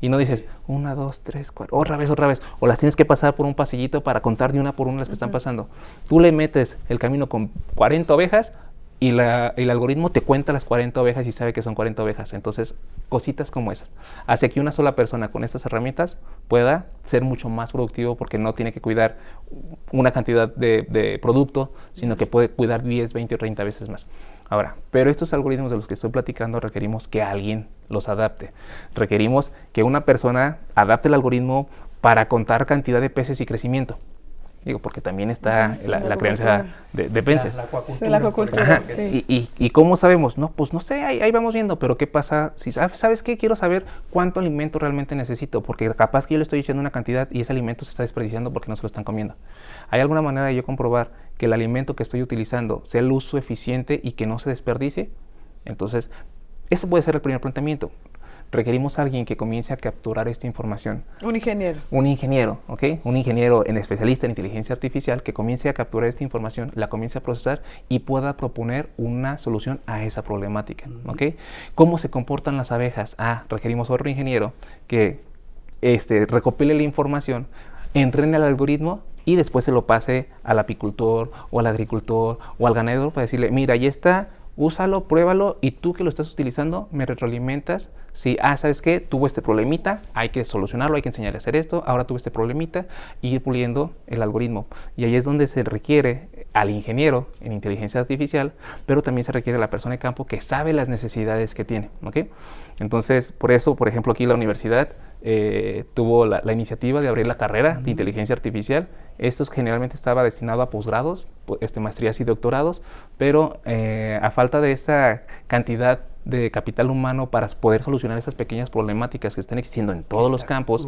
Y no dices, 1, 2, 3, 4, otra vez, o las tienes que pasar por un pasillito para contar de una por una las que están pasando. Tú le metes el camino con 40 ovejas, y el algoritmo te cuenta las 40 ovejas y sabe que son 40 ovejas. Entonces, cositas como esas hace que una sola persona con estas herramientas pueda ser mucho más productivo porque no tiene que cuidar una cantidad de producto, sino que puede cuidar 10, 20 o 30 veces más. Ahora, pero estos algoritmos de los que estoy platicando requerimos que alguien los adapte. Requerimos que una persona adapte el algoritmo para contar cantidad de peces y crecimiento. Digo, porque también está la crianza de peces. La acuacultura. Sí, la acuacultura, sí. ¿Y cómo sabemos? No, pues no sé, ahí vamos viendo, pero ¿qué pasa? Si ¿sabes qué? Quiero saber cuánto alimento realmente necesito, porque capaz que yo le estoy echando una cantidad y ese alimento se está desperdiciando porque no se lo están comiendo. ¿Hay alguna manera de yo comprobar que el alimento que estoy utilizando sea el uso eficiente y que no se desperdicie? Entonces, eso puede ser el primer planteamiento. Requerimos a alguien que comience a capturar esta información. Un ingeniero. Un ingeniero, ¿ok? Un ingeniero especialista en inteligencia artificial que comience a capturar esta información, la comience a procesar y pueda proponer una solución a esa problemática, ¿ok? ¿Cómo se comportan las abejas? Requerimos otro ingeniero que recopile la información, entrene al algoritmo y después se lo pase al apicultor o al agricultor o al ganadero para decirle, mira, ahí está, úsalo, pruébalo y tú que lo estás utilizando me retroalimentas. Si, ¿sabes qué? Tuvo este problemita, hay que solucionarlo, hay que enseñarle a hacer esto, ahora tuvo este problemita y ir puliendo el algoritmo. Y ahí es donde se requiere al ingeniero en inteligencia artificial, pero también se requiere a la persona de campo que sabe las necesidades que tiene, ¿ok? Entonces, por eso, por ejemplo, aquí la universidad tuvo la iniciativa de abrir la carrera de inteligencia artificial. Esto generalmente estaba destinado a posgrados, maestrías y doctorados, pero a falta de esta cantidad de capital humano para poder solucionar esas pequeñas problemáticas que están existiendo en todos los campos,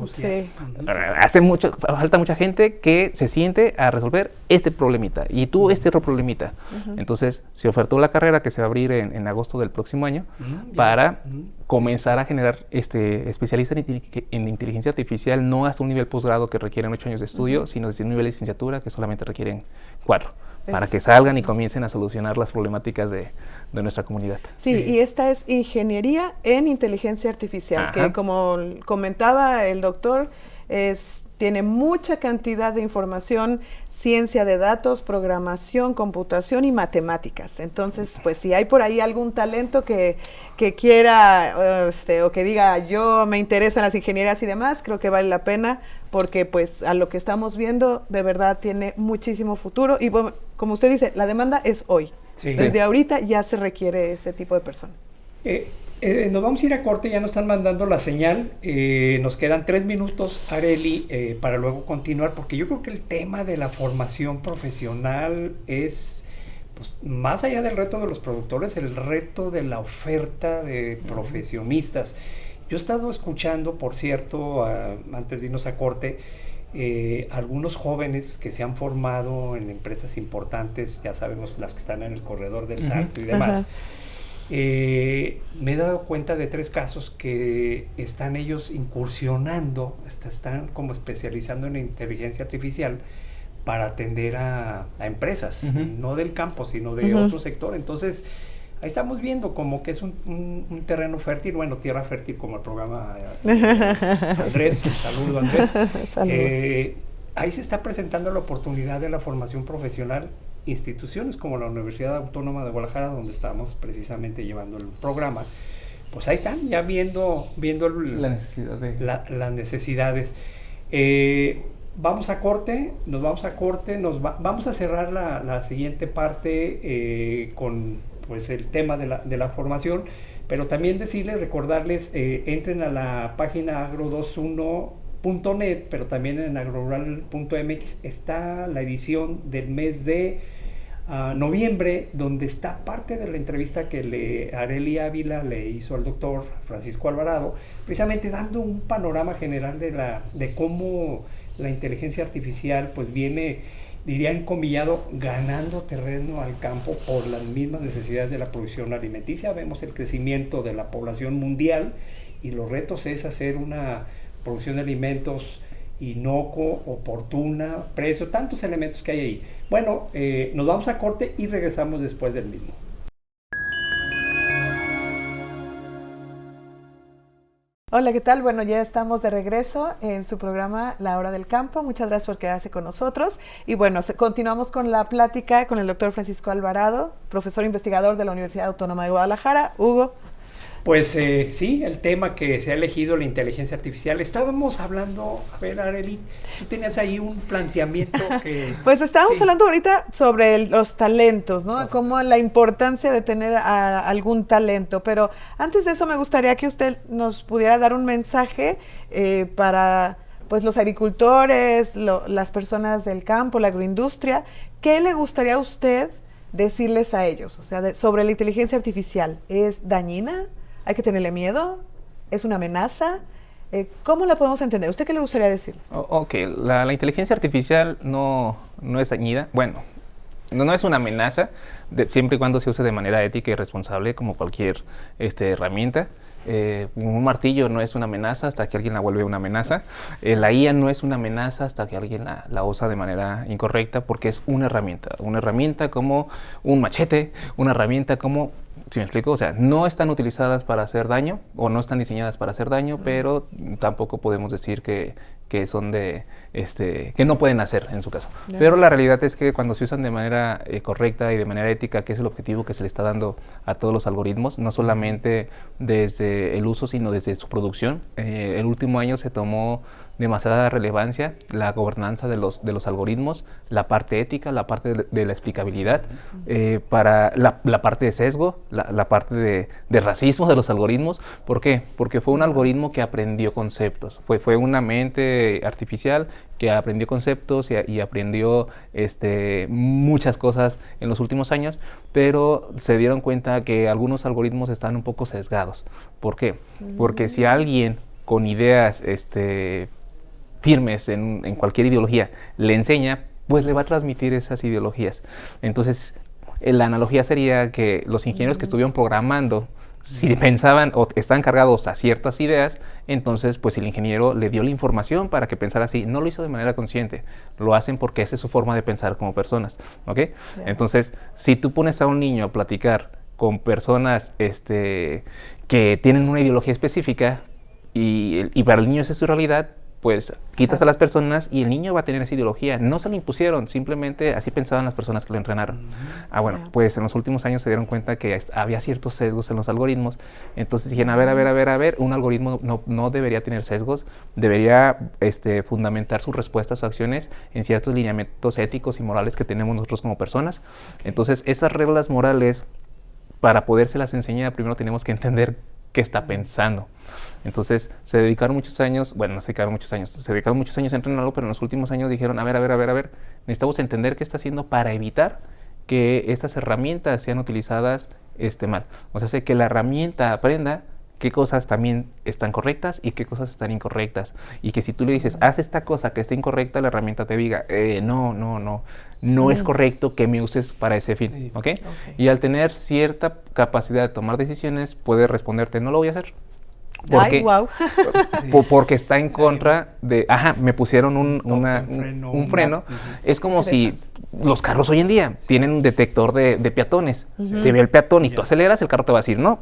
falta mucha gente que se siente a resolver este problemita y tú este otro problemita. Entonces se ofertó la carrera que se va a abrir en agosto del próximo año para comenzar a generar especialistas en inteligencia artificial, no hasta un nivel posgrado que requieren 8 años de estudio, sino desde un nivel de licenciatura que solamente requieren 4, para que salgan y comiencen a solucionar las problemáticas de nuestra comunidad. Sí, y esta es ingeniería en inteligencia artificial, que como comentaba el doctor, tiene mucha cantidad de información, ciencia de datos, programación, computación y matemáticas. Entonces, pues si hay por ahí algún talento que quiera o que diga yo me interesan las ingenierías y demás, creo que vale la pena porque pues a lo que estamos viendo de verdad tiene muchísimo futuro y bueno, como usted dice, la demanda es hoy. Sí. Desde ahorita ya se requiere ese tipo de persona. Nos vamos a ir a corte, ya nos están mandando la señal, nos quedan 3 minutos, Arely, para luego continuar, porque yo creo que el tema de la formación profesional es, pues, más allá del reto de los productores, el reto de la oferta de profesionistas. Yo he estado escuchando, por cierto, antes de irnos a corte, algunos jóvenes que se han formado en empresas importantes, ya sabemos las que están en el corredor del Salto y demás. Me he dado cuenta de 3 casos que están ellos incursionando, están como especializando en inteligencia artificial para atender a empresas, no del campo, sino de otro sector. Entonces, ahí estamos viendo como que es un terreno fértil, bueno, tierra fértil como el programa Andrés, saludo Andrés. Ahí se está presentando la oportunidad de la formación profesional. Instituciones como la Universidad Autónoma de Guadalajara, donde estamos precisamente llevando el programa, pues ahí están ya viendo las necesidades. Vamos a corte, vamos a cerrar la siguiente parte con pues el tema de la formación, pero también recordarles, entren a la página agro21.net, pero también en agrorural.mx está la edición del mes de noviembre, donde está parte de la entrevista que Arely Ávila le hizo al doctor Francisco Alvarado, precisamente dando un panorama general de cómo la inteligencia artificial pues viene, diría encomillado, ganando terreno al campo por las mismas necesidades de la producción alimenticia. Vemos el crecimiento de la población mundial y los retos es hacer una producción de alimentos inocuo, oportuna, precio, tantos elementos que hay ahí. Bueno, nos vamos a corte y regresamos después del mismo. Hola, ¿qué tal? Bueno, ya estamos de regreso en su programa La Hora del Campo. Muchas gracias por quedarse con nosotros. Y bueno, continuamos con la plática con el doctor Francisco Alvarado, profesor investigador de la Universidad Autónoma de Guadalajara. Hugo. Pues sí, el tema que se ha elegido, la inteligencia artificial. Estábamos hablando, a ver, Arely, tú tenías ahí un planteamiento que... Pues estábamos hablando ahorita sobre los talentos, ¿no? Como la importancia de tener algún talento, pero antes de eso me gustaría que usted nos pudiera dar un mensaje para pues los agricultores, las personas del campo, la agroindustria. ¿Qué le gustaría a usted decirles a ellos? O sea, sobre la inteligencia artificial. ¿Es dañina? ¿Hay que tenerle miedo? ¿Es una amenaza? ¿Cómo la podemos entender? ¿Usted qué le gustaría decirles? Ok, la inteligencia artificial no es dañina. Bueno, no es una amenaza, siempre y cuando se use de manera ética y responsable, como cualquier herramienta. Un martillo no es una amenaza hasta que alguien la vuelve una amenaza. La IA no es una amenaza hasta que alguien la usa de manera incorrecta, porque es una herramienta como un machete, una herramienta como ¿Sí me explico? O sea, no están utilizadas para hacer daño o no están diseñadas para hacer daño, pero tampoco podemos decir que son de, que no pueden hacer en su caso. Pero la realidad es que cuando se usan de manera correcta y de manera ética, que es el objetivo que se le está dando a todos los algoritmos, no solamente desde el uso, sino desde su producción. El último año se tomó demasiada relevancia la gobernanza de los algoritmos, la parte ética, la parte de la explicabilidad, para la parte de sesgo, la parte de racismo de los algoritmos. ¿Por qué? Porque fue un algoritmo que aprendió conceptos, fue una mente artificial que aprendió conceptos y aprendió muchas cosas en los últimos años, pero se dieron cuenta que algunos algoritmos están un poco sesgados. ¿Por qué? Porque si alguien con ideas firmes en cualquier ideología le enseña, pues le va a transmitir esas ideologías. Entonces, la analogía sería que los ingenieros que estuvieron programando, si pensaban o están cargados a ciertas ideas, entonces pues el ingeniero le dio la información para que pensara así. No lo hizo de manera consciente, lo hacen porque esa es su forma de pensar como personas, ¿ok? Yeah. Entonces, si tú pones a un niño a platicar con personas que tienen una ideología específica y para el niño esa es su realidad, pues quitas a las personas y el niño va a tener esa ideología. No se la impusieron, simplemente así pensaban las personas que lo entrenaron. Pues en los últimos años se dieron cuenta que había ciertos sesgos en los algoritmos. Entonces dijeron, a ver, un algoritmo no debería tener sesgos, debería fundamentar sus respuestas o acciones en ciertos lineamientos éticos y morales que tenemos nosotros como personas. Entonces esas reglas morales, para podérselas enseñar, primero tenemos que entender qué está pensando. Entonces se dedicaron muchos años a entrenarlo, pero en los últimos años dijeron, a ver, necesitamos entender qué está haciendo para evitar que estas herramientas sean utilizadas mal. O sea, que la herramienta aprenda qué cosas también están correctas y qué cosas están incorrectas. Y que si tú le dices, haz esta cosa que está incorrecta, la herramienta te diga, no es correcto que me uses para ese fin, sí. ¿Okay? Y al tener cierta capacidad de tomar decisiones, puede responderte, no lo voy a hacer. Ay, wow. Porque está en contra de, me pusieron un freno. Es como si los carros hoy en día tienen un detector de peatones. Se ve el peatón y tú aceleras, el carro te va a decir, no,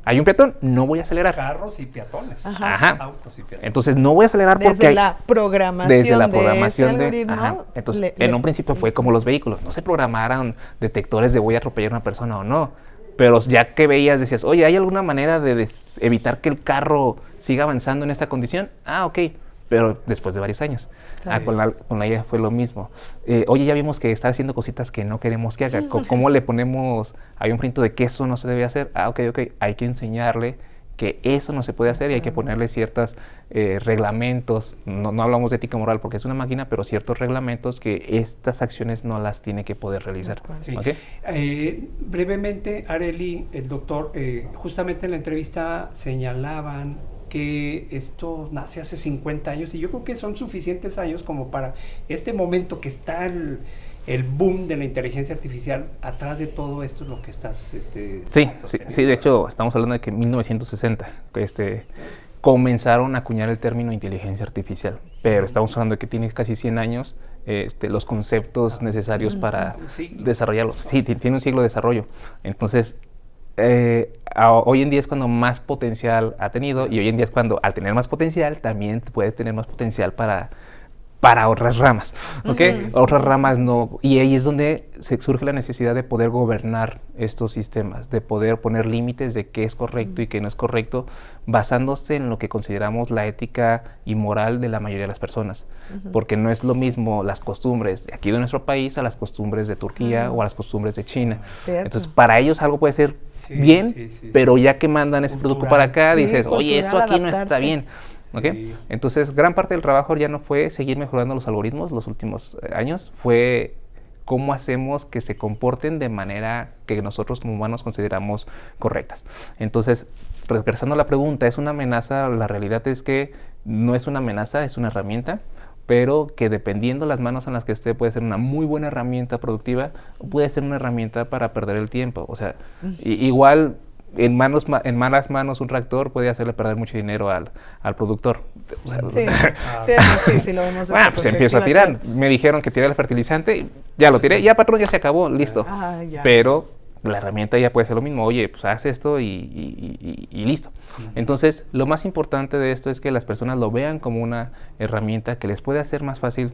hay un peatón, no voy a acelerar. Carros y peatones. Autos y peatones. Entonces no voy a acelerar porque desde la programación de algoritmo. Entonces, en un principio fue como los vehículos. No se programaron detectores de voy a atropellar a una persona o no. Pero ya que veías, decías, oye, ¿hay alguna manera de evitar que el carro siga avanzando en esta condición? Ok, pero después de varios años. Con la IA fue lo mismo. Oye, ya vimos que está haciendo cositas que no queremos que haga. ¿Cómo le ponemos ahí un frito de que eso no se debe hacer? Ok, hay que enseñarle que eso no se puede hacer y hay que ponerle ciertos reglamentos. No hablamos de ética moral porque es una máquina, pero ciertos reglamentos que estas acciones no las tiene que poder realizar. Sí. ¿Okay? Brevemente, Arely, el doctor, justamente en la entrevista señalaban que esto nace hace 50 años y yo creo que son suficientes años como para este momento que está el boom de la inteligencia artificial. Atrás de todo esto es lo que estás Sí, de hecho estamos hablando de que en 1960 comenzaron a acuñar el término inteligencia artificial, pero estamos hablando de que tiene casi 100 años los conceptos necesarios para desarrollarlo. Sí, tiene un siglo de desarrollo. Entonces hoy en día es cuando más potencial ha tenido, y hoy en día es cuando al tener más potencial también puede tener más potencial para otras ramas, ¿ok? Otras ramas no, y ahí es donde surge la necesidad de poder gobernar estos sistemas, de poder poner límites de qué es correcto y qué no es correcto, basándose en lo que consideramos la ética y moral de la mayoría de las personas, porque no es lo mismo las costumbres de aquí de nuestro país a las costumbres de Turquía o a las costumbres de China. Cierto. Entonces, para ellos algo puede ser bien, pero ya que mandan ese producto para acá, dices, oye, eso aquí no está bien. ¿Okay? Sí. Entonces, gran parte del trabajo ya no fue seguir mejorando los algoritmos los últimos años, fue cómo hacemos que se comporten de manera que nosotros como humanos consideramos correctas. Entonces, regresando a la pregunta, ¿es una amenaza? La realidad es que no es una amenaza, es una herramienta, pero que dependiendo las manos en las que esté puede ser una muy buena herramienta productiva o puede ser una herramienta para perder el tiempo. O sea, igual en malas manos un tractor puede hacerle perder mucho dinero al productor. O sea, sí, lo vemos. Pues empiezo a tirar. Me dijeron que tiré el fertilizante, ya lo tiré, ya patrón, ya se acabó, listo. Ya. Pero la herramienta ya puede ser lo mismo. Oye, pues haz esto y listo. Entonces, lo más importante de esto es que las personas lo vean como una herramienta que les puede hacer más fácil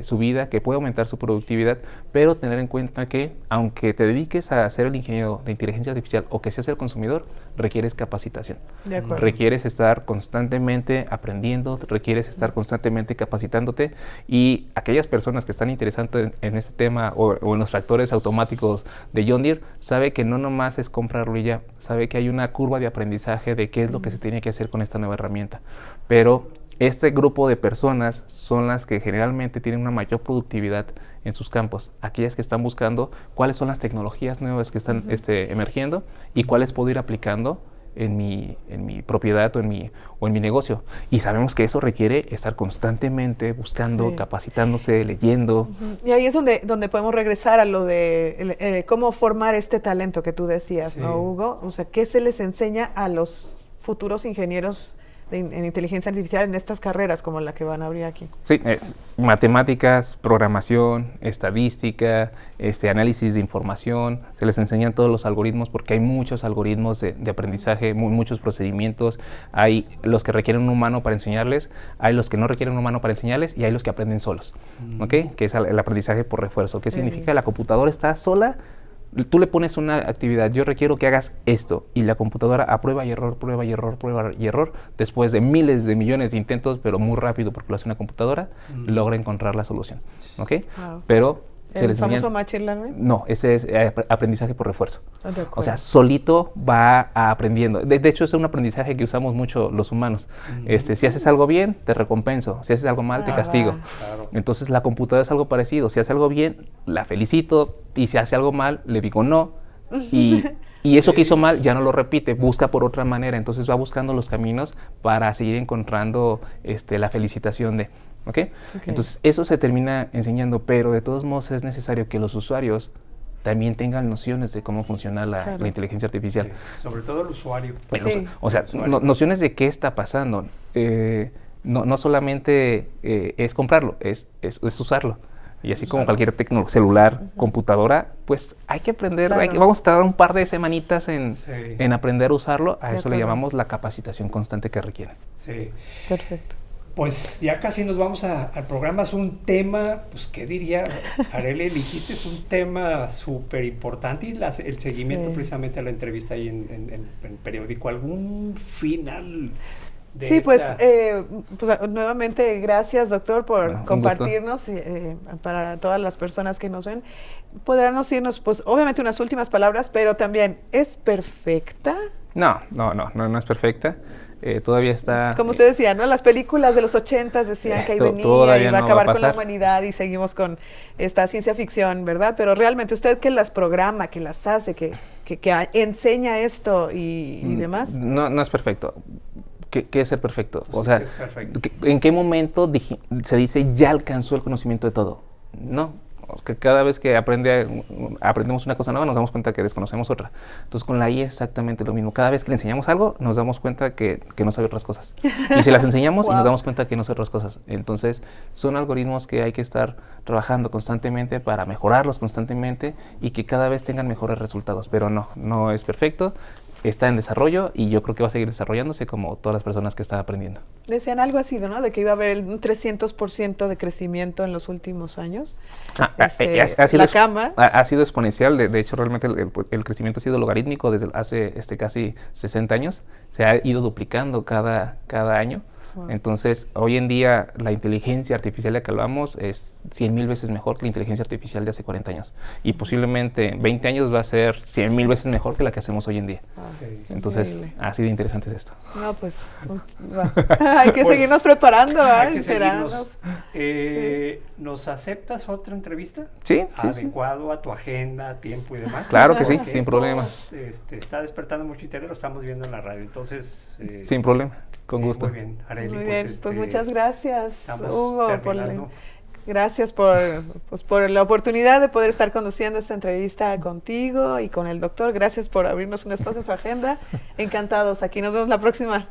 su vida, que puede aumentar su productividad, pero tener en cuenta que aunque te dediques a ser el ingeniero de inteligencia artificial o que seas el consumidor, requieres capacitación. De acuerdo. Requieres estar constantemente aprendiendo, requieres estar constantemente capacitándote, y aquellas personas que están interesadas en este tema o en los tractores automáticos de John Deere, sabe que no nomás es comprarlo y ya, sabe que hay una curva de aprendizaje de qué es lo que se tiene que hacer con esta nueva herramienta. Pero este grupo de personas son las que generalmente tienen una mayor productividad en sus campos, aquellas que están buscando cuáles son las tecnologías nuevas que están emergiendo y cuáles puedo ir aplicando en mi propiedad o en mi negocio. Y sabemos que eso requiere estar constantemente buscando, capacitándose, leyendo. Y ahí es donde podemos regresar a lo de cómo formar este talento que tú decías, ¿no, Hugo? O sea, ¿qué se les enseña a los futuros ingenieros en inteligencia artificial en estas carreras como la que van a abrir aquí? Sí, es matemáticas, programación, estadística, análisis de información. Se les enseñan todos los algoritmos porque hay muchos algoritmos de aprendizaje, muchos procedimientos. Hay los que requieren un humano para enseñarles, hay los que no requieren un humano para enseñarles y hay los que aprenden solos, ¿ok? Que es el aprendizaje por refuerzo. ¿Qué significa? La computadora está sola. Tú le pones una actividad, yo requiero que hagas esto, y la computadora aprueba y error, prueba y error, prueba y error, después de miles de millones de intentos, pero muy rápido porque lo hace una computadora, logra encontrar la solución, ¿ok? Wow. Pero ¿el famoso machine learning? No, ese es aprendizaje por refuerzo. O sea, solito va aprendiendo. De hecho, es un aprendizaje que usamos mucho los humanos. Si haces algo bien, te recompenso. Si haces algo mal, te castigo. Claro. Entonces, la computadora es algo parecido. Si hace algo bien, la felicito. Y si hace algo mal, le digo no. Y eso que hizo mal ya no lo repite, busca por otra manera. Entonces, va buscando los caminos para seguir encontrando la felicitación de... ¿Okay? Entonces eso se termina enseñando, pero de todos modos es necesario que los usuarios también tengan nociones de cómo funciona la inteligencia artificial. Sí, sobre todo el usuario. O sea, nociones de qué está pasando. No solamente es comprarlo, es usarlo. Y así como cualquier celular, computadora, pues hay que aprender, vamos a tardar un par de semanitas en aprender a usarlo. A eso le llamamos la capacitación constante que requiere. Sí. Perfecto. Pues ya casi nos vamos al programa. Es un tema, pues, ¿qué diría? Arely, elegiste, es un tema súper importante, y el seguimiento precisamente a la entrevista ahí en el periódico. ¿Algún final de Sí, pues nuevamente gracias, doctor, por compartirnos para todas las personas que nos ven. Podrán irnos, pues, obviamente unas últimas palabras, pero también, ¿es perfecta? No es perfecta. Todavía está... Como usted decía, ¿no? Las películas de los 80s decían que ahí venía y va a acabar con la humanidad, y seguimos con esta ciencia ficción, ¿verdad? Pero realmente usted que las programa, que las hace, que enseña esto y demás. No es perfecto. ¿Qué es ser perfecto? O sea, ¿en qué momento se dice ya alcanzó el conocimiento de todo? No. Que cada vez que aprendemos una cosa nueva, nos damos cuenta que desconocemos otra. Entonces, con la IA es exactamente lo mismo. Cada vez que le enseñamos algo, nos damos cuenta que no sabe otras cosas. Y se las enseñamos y nos damos cuenta que no sabe otras cosas. Entonces, son algoritmos que hay que estar trabajando constantemente para mejorarlos constantemente y que cada vez tengan mejores resultados. Pero no es perfecto. Está en desarrollo y yo creo que va a seguir desarrollándose como todas las personas que están aprendiendo. Decían algo así, ¿no? De que iba a haber un 300% de crecimiento en los últimos años. Ha sido exponencial. De hecho, realmente el crecimiento ha sido logarítmico desde hace casi 60 años. Se ha ido duplicando cada año. Wow. Entonces, hoy en día, la inteligencia artificial de la que hablamos es 100,000 veces mejor que la inteligencia artificial de hace 40 años. Y posiblemente en 20 años va a ser 100,000 veces mejor que la que hacemos hoy en día. Sí. Entonces, así de interesante es esto. No, pues, hay que seguirnos preparando, hay que seguirnos. ¿Nos aceptas otra entrevista? Sí. Adecuado a tu agenda, tiempo y demás. Claro que sí, sin problema. Está despertando mucho interés, lo estamos viendo en la radio. Entonces... sin problema. Con gusto. Muy bien, Arely. Muy bien, pues muchas gracias, Hugo. Gracias por la oportunidad de poder estar conduciendo esta entrevista contigo y con el doctor. Gracias por abrirnos un espacio en su agenda. Encantados. Aquí nos vemos la próxima.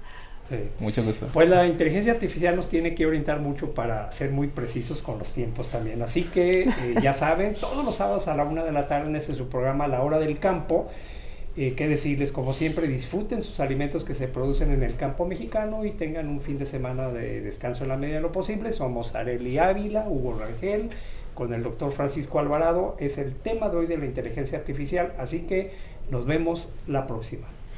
Sí. Mucho gusto. Pues la inteligencia artificial nos tiene que orientar mucho para ser muy precisos con los tiempos también. Así que ya saben, todos los sábados a la 1 de la tarde en este su programa La Hora del Campo. Qué decirles, como siempre, disfruten sus alimentos que se producen en el campo mexicano y tengan un fin de semana de descanso en la medida de lo posible. Somos Arely Ávila, Hugo Rangel, con el doctor Francisco Alvarado. Es el tema de hoy de la inteligencia artificial, así que nos vemos la próxima.